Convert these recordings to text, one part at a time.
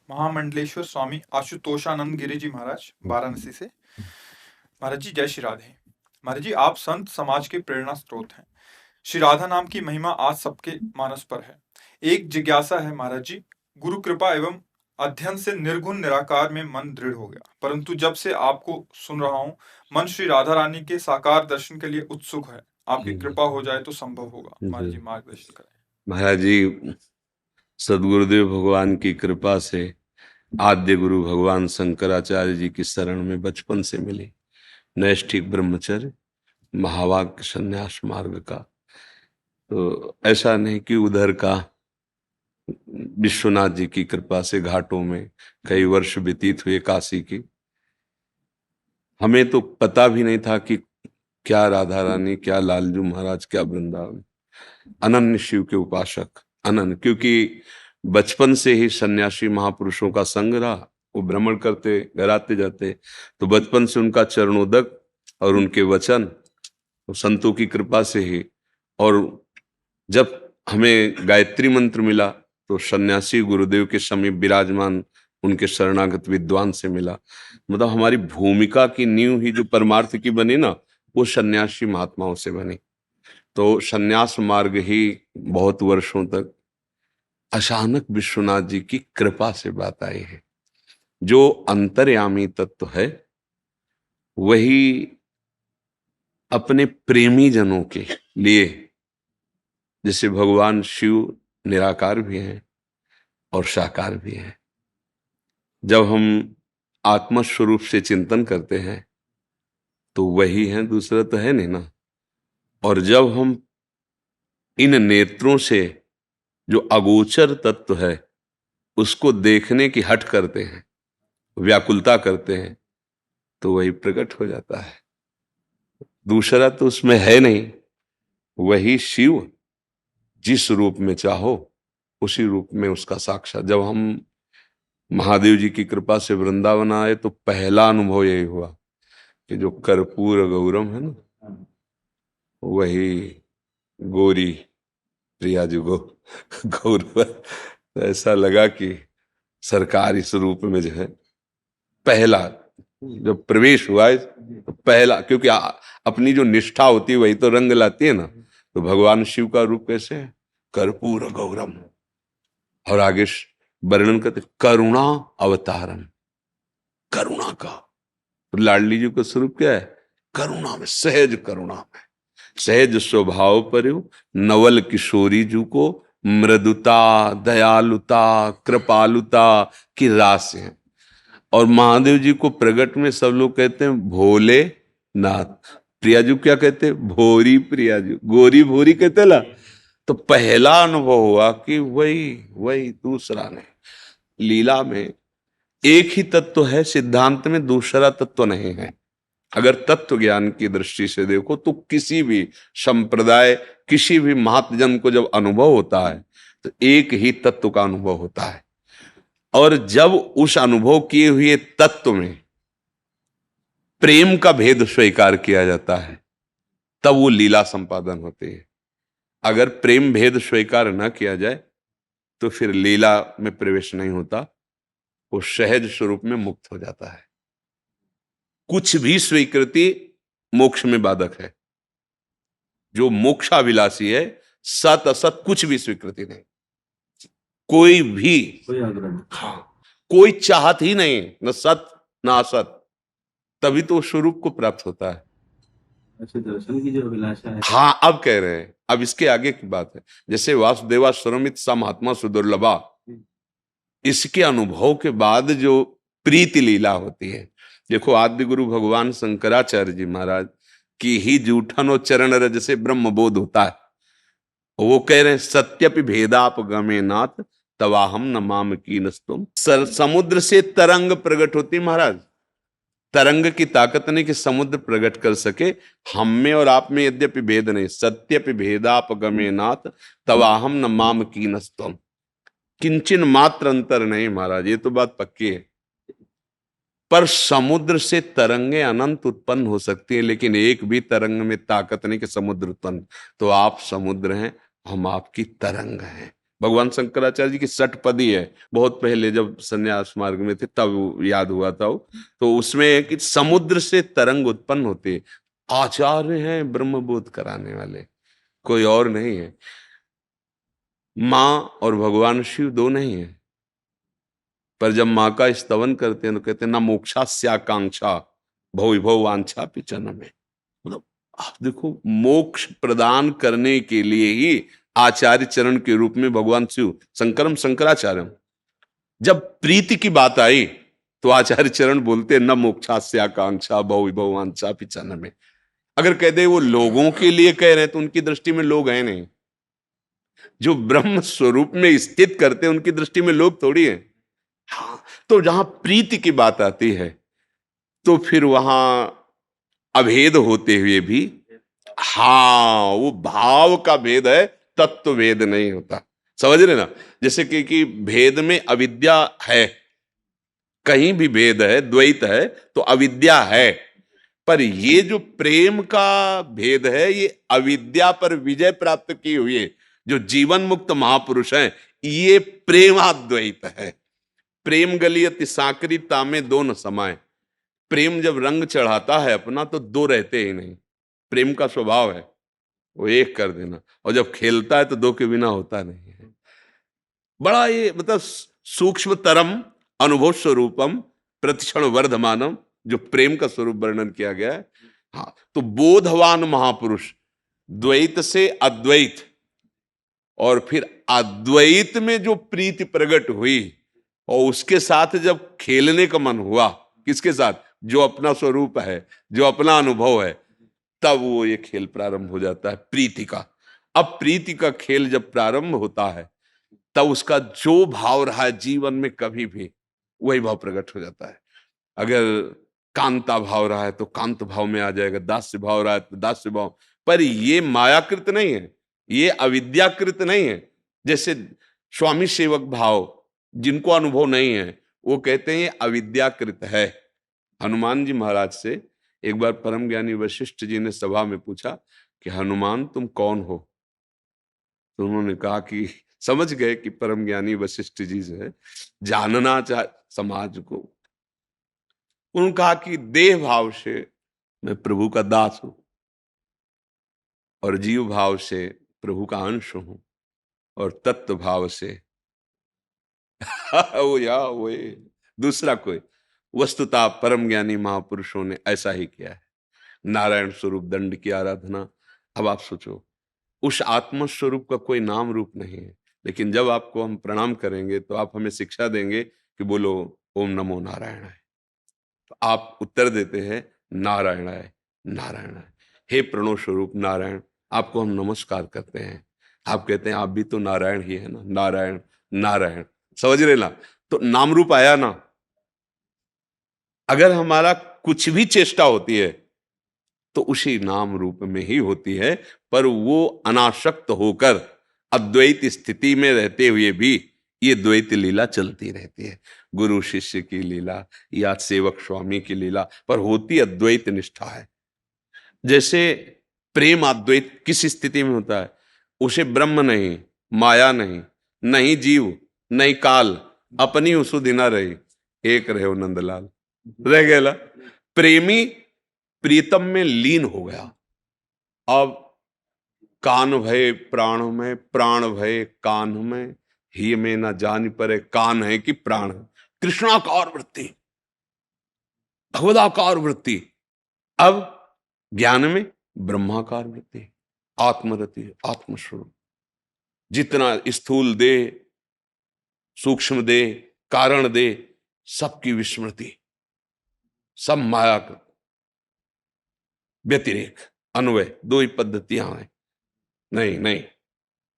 महामंडलेश्वर स्वामी आशुतोषानंद गिरी जी महाराज, वाराणसी से। महाराज जी, जय श्री राधे। महाराज जी, आप संत समाज के प्रेरणा स्रोत हैं। श्री राधा नाम की महिमा आज सबके मानस पर है। एक जिज्ञासा है महाराज जी, गुरु कृपा एवं अध्ययन से निर्गुण निराकार में मन दृढ़ हो गया, परंतु जब से आपको सुन रहा हूँ, मन श्री राधा रानी के साकार दर्शन के लिए उत्सुक है। आपकी कृपा हो जाए तो संभव होगा। महाराज जी, मार्गदर्शन करें। महाराज जी, सदगुरुदेव भगवान की कृपा से आद्य गुरु भगवान शंकराचार्य जी की शरण में बचपन से मिली नैष्ठिक ब्रह्मचर्य, महावाक्य संन्यास मार्ग का। तो ऐसा नहीं कि उधर का विश्वनाथ जी की कृपा से घाटों में कई वर्ष व्यतीत हुए काशी की। हमें तो पता भी नहीं था कि क्या राधा रानी, क्या लालजू महाराज, क्या वृंदावन। अनन्य शिव के उपासक, अनन्य, क्योंकि बचपन से ही सन्यासी महापुरुषों का संग रहा। वो भ्रमण करते, घर आते जाते, तो बचपन से उनका चरणोदक और उनके वचन, तो संतों की कृपा से ही। और जब हमें गायत्री मंत्र मिला तो सन्यासी गुरुदेव के समीप विराजमान उनके शरणागत विद्वान से मिला। मतलब हमारी भूमिका की नींव ही जो परमार्थ की बनी ना, वो सन्यासी महात्माओं से बनी। तो सन्यास मार्ग ही बहुत वर्षों तक अचानक विश्वनाथ जी की कृपा से बात आई है। जो अंतर्यामी तत्व है वही अपने प्रेमी जनों के लिए, जैसे भगवान शिव निराकार भी हैं और साकार भी हैं। जब हम आत्मस्वरूप से चिंतन करते हैं तो वही है, दूसरा तो है नहीं ना। और जब हम इन नेत्रों से जो अगोचर तत्व है उसको देखने की हट करते हैं, व्याकुलता करते हैं, तो वही प्रकट हो जाता है। दूसरा तो उसमें है नहीं, वही शिव जिस रूप में चाहो उसी रूप में उसका साक्षात। जब हम महादेव जी की कृपा से वृंदावन आए तो पहला अनुभव यही हुआ कि जो कर्पूर गौरम है ना, वही गोरी प्रिया जी गौर। तो ऐसा लगा कि सरकार इस रूप में जो है, पहला जब प्रवेश हुआ है तो पहला, क्योंकि अपनी जो निष्ठा होती है वही तो रंग लाती है ना। तो भगवान शिव का रूप कैसे है? कर्पूर गौरम। और आगे वर्णन करते करुणा अवतारम, करुणा का। तो लाडली जी का स्वरूप क्या है? करुणा में, सहज करुणा में, सहज स्वभाव पर नवल किशोरी जी को मृदुता, दयालुता, कृपालुता की रास है। और महादेव जी को प्रगट में सब लोग कहते हैं भोले नाथ। प्रियाजू क्या कहते हैं? भोरी प्रियाजू, गोरी भोरी कहते ला। तो पहला अनुभव हुआ कि वही वही, दूसरा नहीं। लीला में एक ही तत्व है, सिद्धांत में दूसरा तत्व नहीं है। अगर तत्व ज्ञान की दृष्टि से देखो तो किसी भी संप्रदाय, किसी भी महात्मजन को जब अनुभव होता है तो एक ही तत्व का अनुभव होता है। और जब उस अनुभव किए हुए तत्व में प्रेम का भेद स्वीकार किया जाता है तब वो लीला संपादन होती है। अगर प्रेम भेद स्वीकार न किया जाए तो फिर लीला में प्रवेश नहीं होता, वो सहज स्वरूप में मुक्त हो जाता है। कुछ भी स्वीकृति मोक्ष में बाधक है। जो मोक्षाभिलाषी है, सत असत कुछ भी स्वीकृति नहीं, कोई भी, हाँ, कोई चाहत ही नहीं, न सत न असत, तभी तो स्वरूप को प्राप्त होता है। अच्छा, दर्शन की जो अभिलाषा है। हाँ, अब कह रहे हैं, अब इसके आगे की बात है। जैसे वासुदेवा स्वरमित सा महात्मा सुदुर्लभा, इसके अनुभव के बाद जो प्रीति लीला होती है। देखो, आदि गुरु भगवान शंकराचार्य जी महाराज की ही जूठन और चरण रज से ब्रह्म बोध होता है। वो कह रहे हैं सत्यपि भेदाप गमे नाथ तवाहम न माम की नस्तुम। समुद्र से तरंग प्रकट होती महाराज। तरंग की ताकत नहीं कि समुद्र प्रकट कर सके। हम में और आप में यद्यपि भेद नहीं, सत्यपि भेदाप गमे नाथ तवाहम न माम की नस्तुम। किंचन मात्र अंतर नहीं महाराज, ये तो बात पक्की है। पर समुद्र से तरंगे अनंत उत्पन्न हो सकती है, लेकिन एक भी तरंग में ताकत नहीं कि समुद्र उत्पन्न। तो आप समुद्र हैं, हम आपकी तरंग हैं। भगवान शंकराचार्य जी की षटपदी है, बहुत पहले जब संन्यास मार्ग में थे तब याद हुआ था वो। तो उसमें है कि समुद्र से तरंग उत्पन्न होते, आचार्य हैं ब्रह्मबोध कराने वाले, कोई और नहीं है। माँ और भगवान शिव दो नहीं है, पर जब माँ का स्तवन करते हैं तो कहते हैं ना मोक्षास्याकांक्षा भव विभव वांछा पिचन में। मतलब आप देखो, मोक्ष प्रदान करने के लिए ही आचार्य चरण के रूप में भगवान शिव, शंकरम शंकराचार्यम, जब प्रीति की बात आई तो आचार्य चरण बोलते न मोक्षास्याकांक्षा भव विभव वांछा पिचन में। अगर कह दे वो लोगों के लिए कह रहे हैं तो उनकी दृष्टि में लोग हैं नहीं, जो ब्रह्म स्वरूप में स्थित करते हैं उनकी दृष्टि में लोग थोड़ी है। हाँ, तो जहां प्रीति की बात आती है तो फिर वहां अभेद होते हुए भी, हाँ, वो भाव का भेद है, तत्व भेद नहीं होता। समझ रहे ना? जैसे कि भेद में अविद्या है, कहीं भी भेद है, द्वैत है तो अविद्या है, पर ये जो प्रेम का भेद है ये अविद्या पर विजय प्राप्त की हुई है। जो जीवन मुक्त महापुरुष हैं ये प्रेमाद्वैत है। प्रेम गलियति साकरीता में दो न समाये। प्रेम जब रंग चढ़ाता है अपना तो दो रहते ही नहीं, प्रेम का स्वभाव है वो एक कर देना, और जब खेलता है तो दो के बिना होता नहीं है। बड़ा ये मतलब सूक्ष्म तरम अनुभव स्वरूपम प्रतिक्षण वर्धमानम, जो प्रेम का स्वरूप वर्णन किया गया है। हाँ, तो बोधवान महापुरुष द्वैत से अद्वैत, और फिर अद्वैत में जो प्रीति प्रकट हुई और उसके साथ जब खेलने का मन हुआ, किसके साथ? जो अपना स्वरूप है, जो अपना अनुभव है, तब वो ये खेल प्रारंभ हो जाता है प्रीति का। अब प्रीति का खेल जब प्रारंभ होता है तब उसका जो भाव रहा है जीवन में कभी भी, वही भाव प्रकट हो जाता है। अगर कांता भाव रहा है तो कांत भाव में आ जाएगा, दास्य भाव रहा है तो दास्य भाव। पर ये मायाकृत नहीं है, ये अविद्याकृत नहीं है। जैसे स्वामी सेवक भाव जिनको अनुभव नहीं है वो कहते हैं ये अविद्याकृत है। हनुमान जी महाराज से एक बार परम ज्ञानी वशिष्ठ जी ने सभा में पूछा कि हनुमान तुम कौन हो? तो उन्होंने कहा कि समझ गए कि परम ज्ञानी वशिष्ठ जी जो है जानना चाह समाज को। उन्होंने कहा कि देह भाव से मैं प्रभु का दास हूं और जीव भाव से प्रभु का अंश हूं और तत्व भाव से वो दूसरा कोई। वस्तुतः परम ज्ञानी महापुरुषों ने ऐसा ही किया है, नारायण स्वरूप दंड की आराधना। अब आप सोचो, उस आत्म स्वरूप का कोई नाम रूप नहीं है, लेकिन जब आपको हम प्रणाम करेंगे तो आप हमें शिक्षा देंगे कि बोलो ओम नमो नारायणाय, तो आप उत्तर देते हैं नारायणाय नारायणाय। हे प्रणव स्वरूप नारायण, आपको हम नमस्कार करते हैं। आप कहते हैं आप भी तो नारायण ही है ना, नारायण नारायण। समझ रहे ना? तो नाम रूप आया ना। अगर हमारा कुछ भी चेष्टा होती है तो उसी नाम रूप में ही होती है, पर वो अनासक्त होकर अद्वैत स्थिति में रहते हुए भी ये द्वैत लीला चलती रहती है। गुरु शिष्य की लीला या सेवक स्वामी की लीला, पर होती अद्वैत निष्ठा है। जैसे प्रेम अद्वैत किस स्थिति में होता है? उसे ब्रह्म नहीं, माया नहीं, नहीं जीव, नहीं काल, अपनी उसुदिना रही, एक रहे हो नंदलाल, रह गया। प्रेमी प्रीतम में लीन हो गया। अब कान भय प्राण में, प्राण भय कान में, ही में न जान परे कान है कि प्राण है। कृष्णाकार वृत्ति, भगवदाकार वृत्ति। अब ज्ञान में ब्रह्माकार वृत्ति, आत्मरति, आत्मस्वरूप। जितना स्थूल दे, सूक्ष्म दे, कारण दे, सबकी विस्मृति, सब माया का व्यतिरेक, अन्वय, दो ही पद्धतियां हैं। नहीं नहीं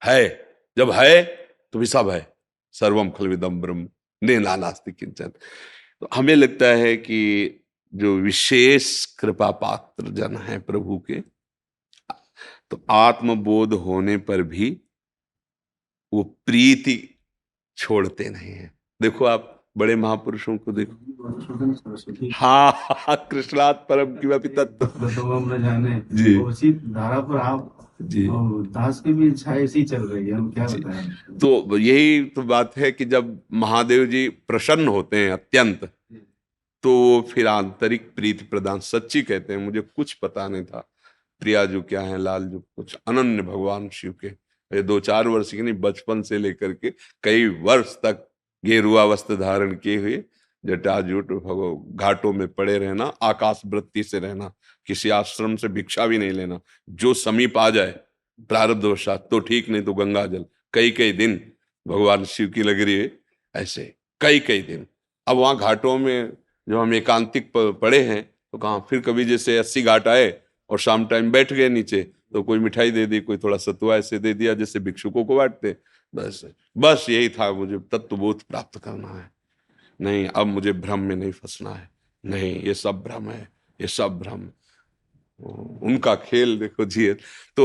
है, जब है तो भी सब है। सर्वम खलविदम ब्रह्म नेना नास्ति किंचन। तो हमें लगता है कि जो विशेष कृपा पात्र जन हैं प्रभु के, तो आत्मबोध होने पर भी वो प्रीति छोड़ते नहीं है। देखो आप बड़े महापुरुषों को देखो, हाँ कृष्णात परम की तत्व तो हम न जाने जी, उसी धारा पर आप जी और दास की भी इच्छा ऐसी चल रही है, हम क्या जी। बताएं। तो यही तो बात है कि जब महादेव जी प्रसन्न होते हैं अत्यंत, तो वो फिर आंतरिक प्रीति प्रदान, सच्ची कहते हैं मुझे कुछ पता नहीं था प्रियाजू क्या है, लालजू कुछ अनन्य भगवान शिव के। ये 2-4 वर्ष की नहीं, बचपन से लेकर के कई वर्ष तक गेरुआ वस्त्र धारण किए हुए, जटाजूट घाटों में पड़े रहना, आकाश वृत्ति से रहना, किसी आश्रम से भिक्षा भी नहीं लेना, जो समीप आ जाए प्रारब्धवशात तो ठीक, नहीं तो गंगा जल। कई कई दिन भगवान शिव की लग रही है ऐसे, कई कई दिन। अब वहां घाटों में जो हम एकांतिक पड़े हैं, तो कहाँ फिर कभी जैसे 80 घाट आए और शाम टाइम बैठ गए नीचे, तो कोई मिठाई दे दी, कोई थोड़ा सतुआ ऐसे दे दिया जैसे भिक्षुकों को बांटते। बस बस यही था, मुझे तत्वबोध प्राप्त करना है, नहीं अब मुझे भ्रम में नहीं फंसना है, नहीं ये सब भ्रम है, ये सब भ्रम। उनका खेल देखो जी। तो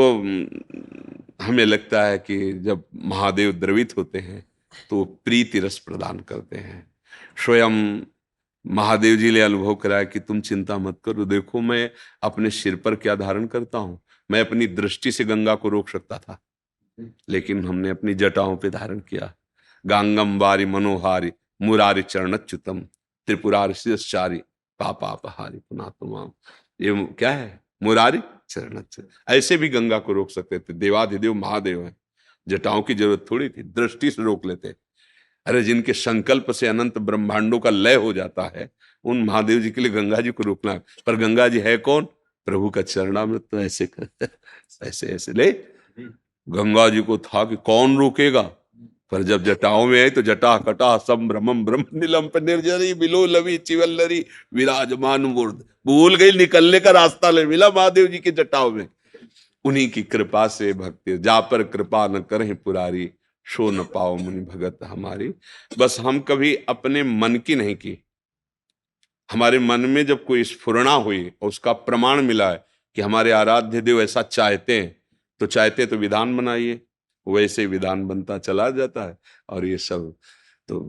हमें लगता है कि जब महादेव द्रवित होते हैं तो वो प्रीति रस प्रदान करते हैं। स्वयं महादेव जी ने अनुभव कराया कि तुम चिंता मत करो, देखो मैं अपने सिर पर क्या धारण करता हूं। मैं अपनी दृष्टि से गंगा को रोक सकता था, लेकिन हमने अपनी जटाओं पे धारण किया। गांगम वारी मनोहारी मुरारी चरणच्युतम त्रिपुरारी शिरश्चारी पापापहारी पुनातुमाम। ये क्या है? मुरारी चरणच्युत। ऐसे भी गंगा को रोक सकते थे, देवाधिदेव महादेव हैं, जटाओं की जरूरत थोड़ी थी, दृष्टि से रोक लेते। अरे जिनके संकल्प से अनंत ब्रह्मांडों का लय हो जाता है, उन महादेव जी के लिए गंगा जी को रोकना। पर गंगा जी है कौन? प्रभु का चरणामृत। तो ऐसे ऐसे ऐसे ले गंगा जी को था कि कौन रोकेगा। पर जब जटाओं में आई तो जटा कटा संभ्रमम ब्रह्म नीलम निर्जरी बिलो लवी चिवल्लरी विराजमान मूर्ध, भूल गई, निकलने का रास्ता ले मिला महादेव जी के जटाओं में। उन्हीं की कृपा से भक्ति, जा पर कृपा न करें पुरारी, शो न पाओ मुनि भगत हमारी। बस हम कभी अपने मन की नहीं की, हमारे मन में जब कोई स्फुरणा हुई और उसका प्रमाण मिला है कि हमारे आराध्य देव ऐसा चाहते हैं, तो चाहते तो विधान बनाइए, वैसे विधान बनता चला जाता है। और ये सब तो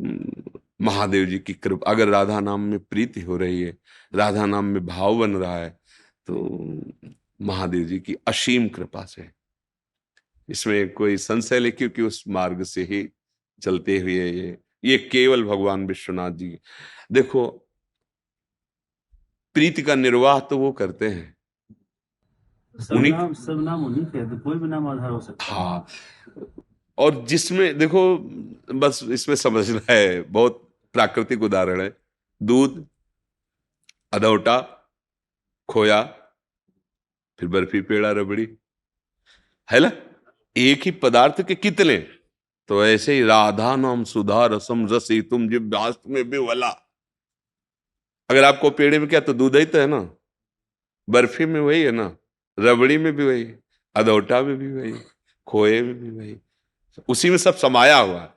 महादेव जी की कृपा। अगर राधा नाम में प्रीति हो रही है, राधा नाम में भाव बन रहा है, तो महादेव जी की असीम कृपा से, इसमें कोई संशय नहीं, क्योंकि उस मार्ग से ही चलते हुए ये केवल भगवान विश्वनाथ जी। देखो प्रीति का निर्वाह तो वो करते हैं, उन्हीं। सब नाम उन्हीं के, तो कोई भी नाम आधार हो सकता है। हाँ, और जिसमें देखो, बस इसमें समझना है, बहुत प्राकृतिक उदाहरण है। दूध, अदौटा, खोया, फिर बर्फी, पेड़ा, रबड़ी, है ना? एक ही पदार्थ के कितने। तो ऐसे ही राधा नाम सुधा रसम रसी तुम जिब्रास्त में बेवला। अगर आपको पेड़े में क्या, तो दूध ही तो है ना, बर्फी में वही है ना, रबड़ी में भी वही, अदौटा में भी वही, खोए में भी वही, उसी में सब समाया हुआ है।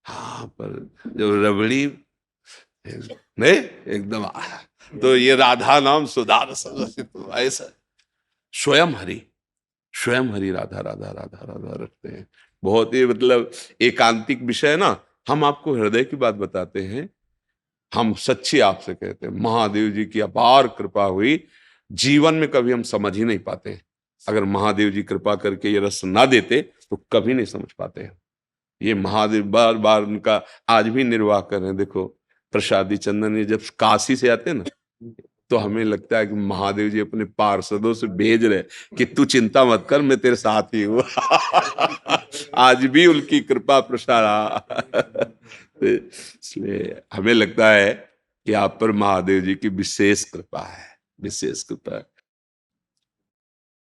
हाँ, पर जब रबड़ी नहीं एकदम तो ये राधा नाम सुधा रसम रसी, तो ऐसा स्वयं हरि, स्वयं हरि राधा राधा राधा राधा रखते हैं। बहुत ही मतलब एकांतिक विषय है ना। हम आपको हृदय की बात बताते हैं, हम सच्ची आपसे कहते हैं, महादेव जी की अपार कृपा हुई, जीवन में कभी हम समझ ही नहीं पाते। अगर महादेव जी कृपा करके ये रस ना देते तो कभी नहीं समझ पाते हैं। ये महादेव बार बार उनका आज भी निर्वाह कर रहे हैं। देखो प्रसादी चंदन ये जब काशी से आते हैं ना, तो हमें लगता है कि महादेव जी अपने पार्षदों से भेज रहे कि तू चिंता मत कर, मैं तेरे साथ ही हूँ। आज भी उनकी कृपा प्रसारा। इसलिए हमें लगता है कि आप पर महादेव जी की विशेष कृपा है, विशेष कृपा है।